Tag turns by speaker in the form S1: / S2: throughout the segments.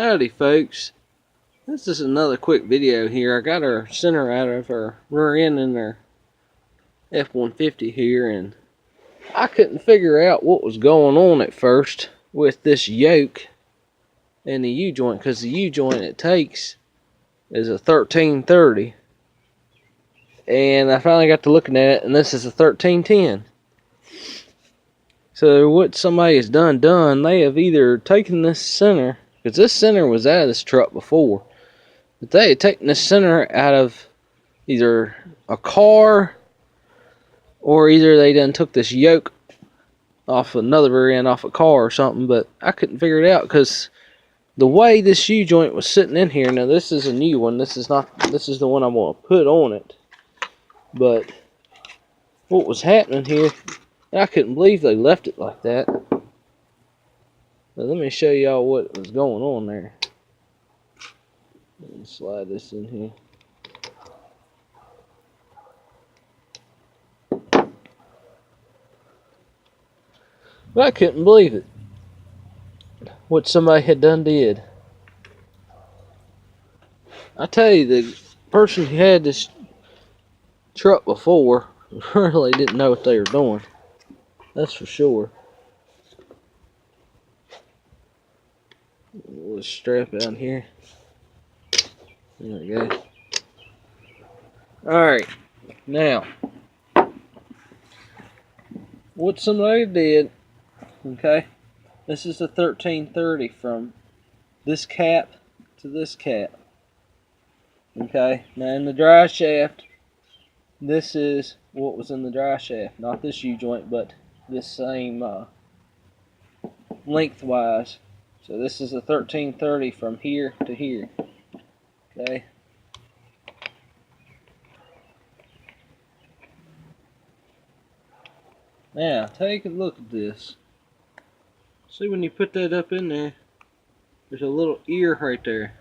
S1: Howdy folks, this is another quick video here. I got our center out of our rear end in our F150 here, and I couldn't figure out what was going on at first with this yoke and the U-joint, because the U-joint it takes is a 1330, and I finally got to looking at it, and this is a 1310. So what somebody has done, they have either taken this center, because this center was out of this truck before, but they had taken this center out of either a car, or either they done took this yoke off another rear end off a car or something. But I couldn't figure it out because the way this U-joint was sitting in here. Now this is a new one. This is the one I'm going to put on it. But what was happening here, I couldn't believe they left it like that. Now let me show y'all what was going on there. Let me slide this in here. But I couldn't believe it, what somebody had did. I tell you, the person who had this truck before really didn't know what they were doing. That's for sure. Let's strap out here. There we go. Alright, now, what somebody did, okay, this is a 1330 from this cap to this cap. Okay, now in the dry shaft, this is what was in the dry shaft. Not this U-joint, but this same lengthwise. So this is a 1330 from here to here. Okay. Now, take a look at this. See, when you put that up in there, there's a little ear right there.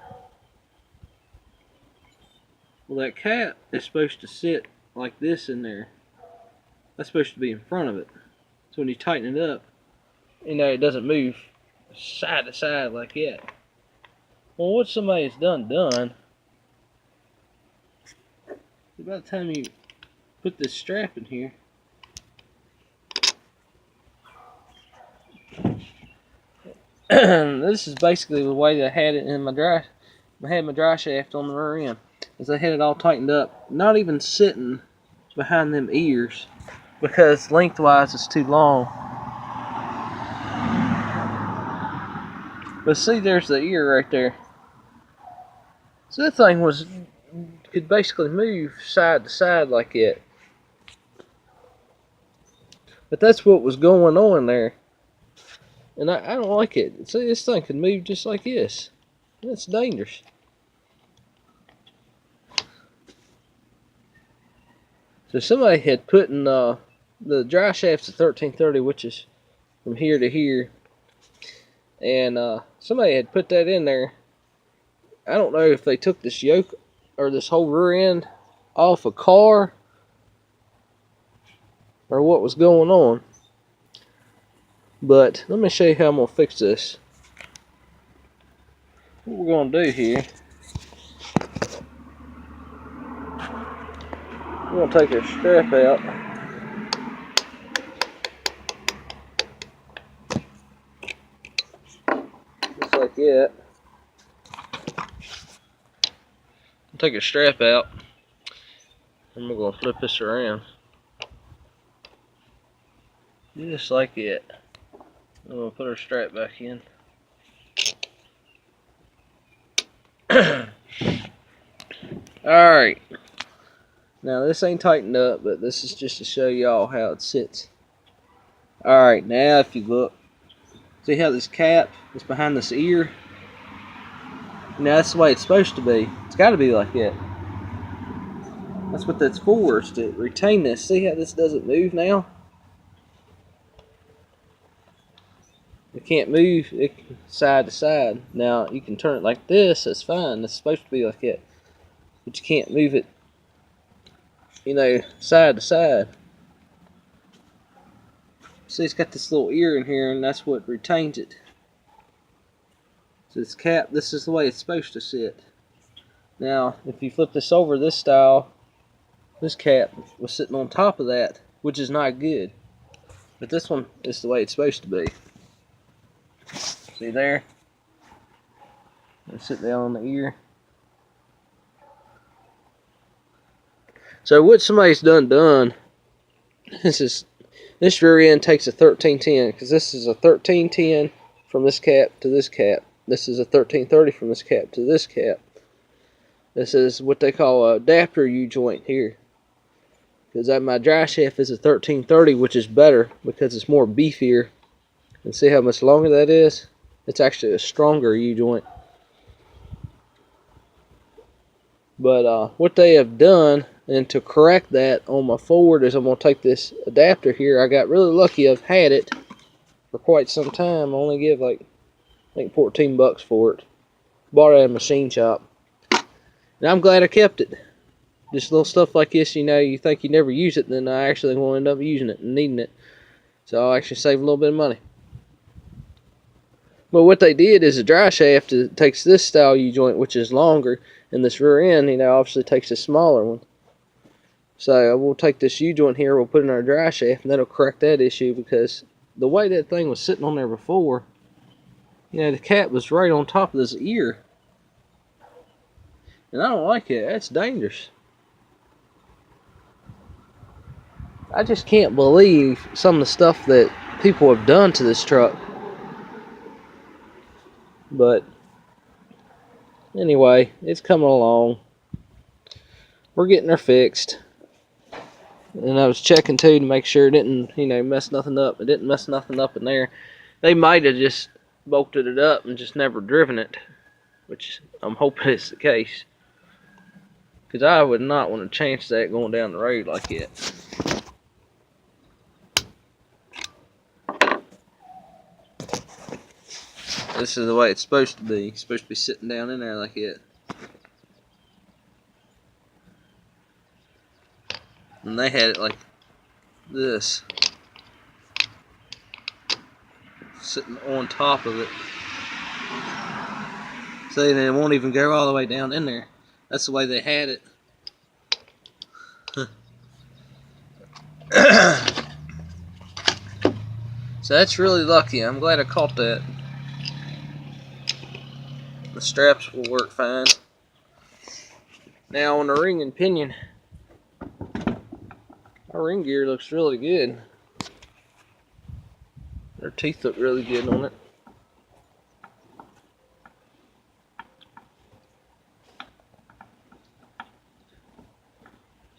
S1: Well, that cap is supposed to sit like this in there. That's supposed to be in front of it. So when you tighten it up, you know, it doesn't move side to side like that. Well, what somebody's done, by the time you put this strap in here, this is basically the way I had it in my dry. I had my dry shaft on the rear end, is I had it all tightened up, not even sitting behind them ears, because lengthwise it's too long. But see, there's the ear right there. So that thing could basically move side to side like that. But that's what was going on there. And I don't like it. See, this thing can move just like this. That's dangerous. So somebody had put in the dry shaft's a 1330, which is from here to here. And somebody had put that in there. I don't know if they took this yoke or this whole rear end off a car or what was going on. But let me show you how I'm going to fix this. What we're going to do here, we're going to take our strap out. Just like that. Take a strap out, and we're going to flip this around. Just like that. I'm going to put our strap back in. Alright. Now this ain't tightened up, but this is just to show y'all how it sits. Alright, now if you look, see how this cap is behind this ear? Now that's the way it's supposed to be. It's got to be like that. That's what that's for, is to retain this. See how this doesn't move now? It can't move it side to side. Now you can turn it like this, that's fine. It's supposed to be like that. But you can't move it, you know, side to side. See, it's got this little ear in here, and that's what retains it. So this cap, this is the way it's supposed to sit. Now, if you flip this over, this style, this cap was sitting on top of that, which is not good. But this one is the way it's supposed to be. See there? It'll sit down on the ear. So what somebody's done, this rear end takes a 1310, because this is a 1310 from this cap to this cap. This is a 1330 from this cap to this cap. This is what they call a adapter U-joint here. Because my dry shaft is a 1330, which is better because it's more beefier. And see how much longer that is? It's actually a stronger U-joint. But what they have done, and to correct that on my Ford, is I'm going to take this adapter here. I got really lucky. I've had it for quite some time. I only give like, I think 14 bucks for it. Bought it at a machine shop. And I'm glad I kept it. Just little stuff like this, you know, you think you never use it, then I actually will end up using it and needing it. So I'll actually save a little bit of money. But what they did is a dry shaft takes this style U-joint, which is longer, and this rear end, you know, obviously takes a smaller one. So we'll take this U-joint here, we'll put it in our dry shaft, and that'll correct that issue, because the way that thing was sitting on there before, you know, the cap was right on top of this ear. And I don't like it. That's dangerous. I just can't believe some of the stuff that people have done to this truck. But anyway, it's coming along. We're getting her fixed. And I was checking too to make sure it didn't, you know, mess nothing up. It didn't mess nothing up in there. They might have just bolted it up and just never driven it, which I'm hoping is the case. Because I would not want to chance that going down the road like that. This is the way it's supposed to be. It's supposed to be sitting down in there like that. And they had it like this, sitting on top of it. See, and it won't even go all the way down in there. That's the way they had it. So that's really lucky. I'm glad I caught that. The straps will work fine. Now on the ring and pinion, our ring gear looks really good. Their teeth look really good on it.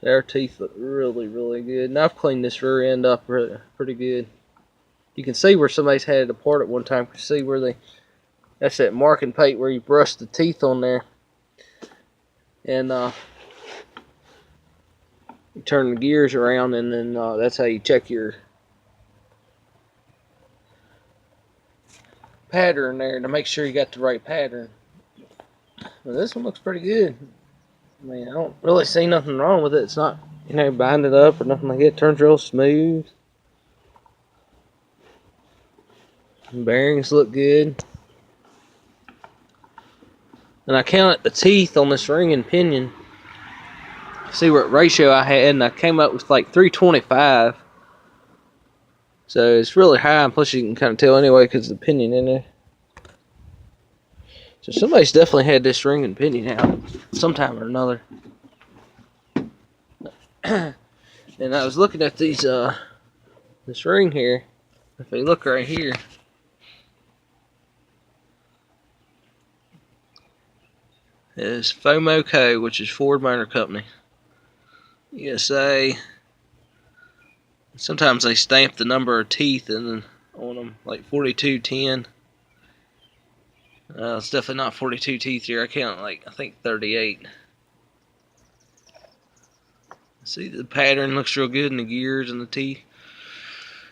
S1: Their teeth look really, really good. And I've cleaned this rear end up pretty good. You can see where somebody's had it apart at one time. You can see where that's that marking plate where you brush the teeth on there. And you turn the gears around, and then that's how you check your pattern there to make sure you got the right pattern. Well, this one looks pretty good. I mean, I don't really see nothing wrong with it. It's not, you know, binded up or nothing like that. It turns real smooth. Bearings look good. And I counted the teeth on this ring and pinion. See what ratio I had, and I came up with like 325. So it's really high, and plus you can kind of tell anyway because of the pinion in there. So somebody's definitely had this ring and pinion out sometime or another. And I was looking at these this ring here. If you look right here, it is FOMO Co., which is Ford Motor Company, USA. Sometimes they stamp the number of teeth on them, like 4210. It's definitely not 42 teeth here. I count like, I think 38. See, the pattern looks real good in the gears and the teeth.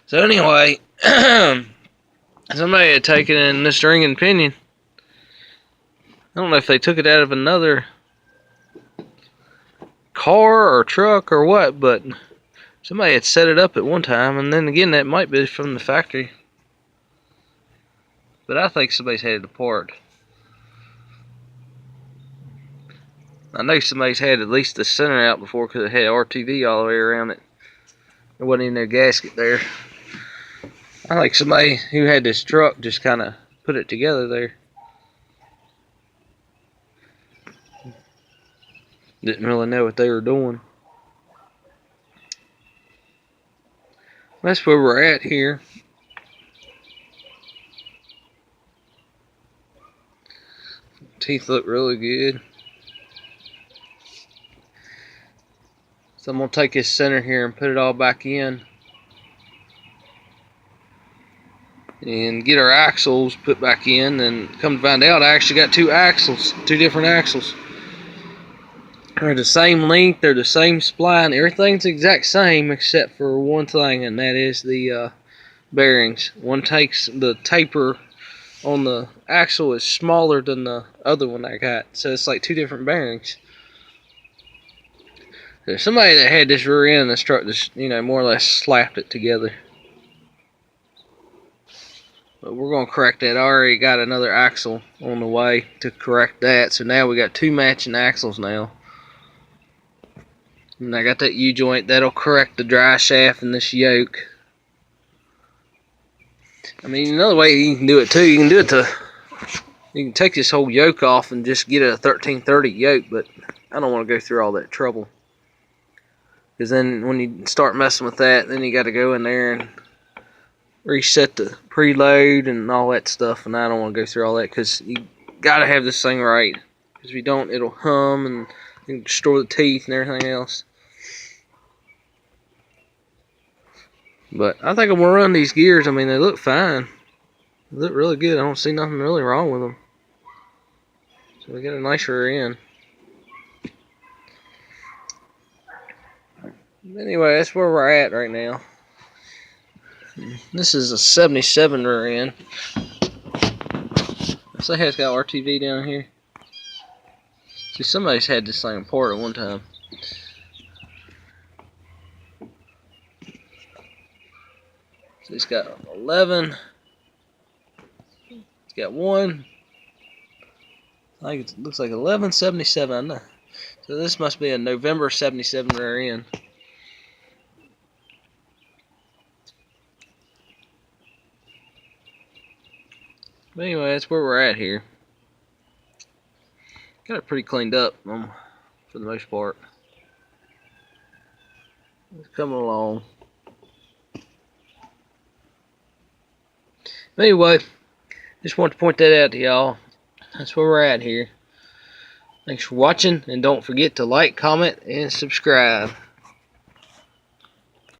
S1: So anyway, somebody had taken in this ring and pinion. I don't know if they took it out of another car or truck or what, but somebody had set it up at one time, and then again, that might be from the factory. But I think somebody's had it apart. I know somebody's had at least the center out before because it had RTV all the way around it. There wasn't even no gasket there. I like somebody who had this truck just kind of put it together there. Didn't really know what they were doing. That's where we're at here. Teeth look really good. So I'm going to take this center here and put it all back in. And get our axles put back in. And come to find out, I actually got two different axles. They're the same length, they're the same spline, everything's the exact same except for one thing, and that is the bearings. One takes the taper on the axle is smaller than the other one I got, so it's like two different bearings. There's somebody that had this rear end of this truck just, more or less slapped it together. But we're going to correct that. I already got another axle on the way to correct that, so now we got two matching axles now. And I got that U-joint that'll correct the dry shaft in this yoke. I mean, another way you can do it too, you can take this whole yoke off and just get a 1330 yoke, but I don't want to go through all that trouble. Because then when you start messing with that, then you got to go in there and reset the preload and all that stuff, and I don't want to go through all that because you got to have this thing right. Because if you don't, it'll hum and you can destroy the teeth and everything else. But I think I'm going to run these gears. I mean, they look fine. They look really good. I don't see nothing really wrong with them. So we got a nice rear end. Anyway, that's where we're at right now. This is a 77 rear end. I say it's got RTV down here. See, somebody's had this thing apart at one time. So it's got 11. It's got one. I think it looks like 1177. I know. So this must be a November 77 rear end. But anyway, that's where we're at here. Got it pretty cleaned up for the most part. It's coming along. But anyway, just want to point that out to y'all. That's where we're at here. Thanks for watching, and don't forget to like, comment, and subscribe.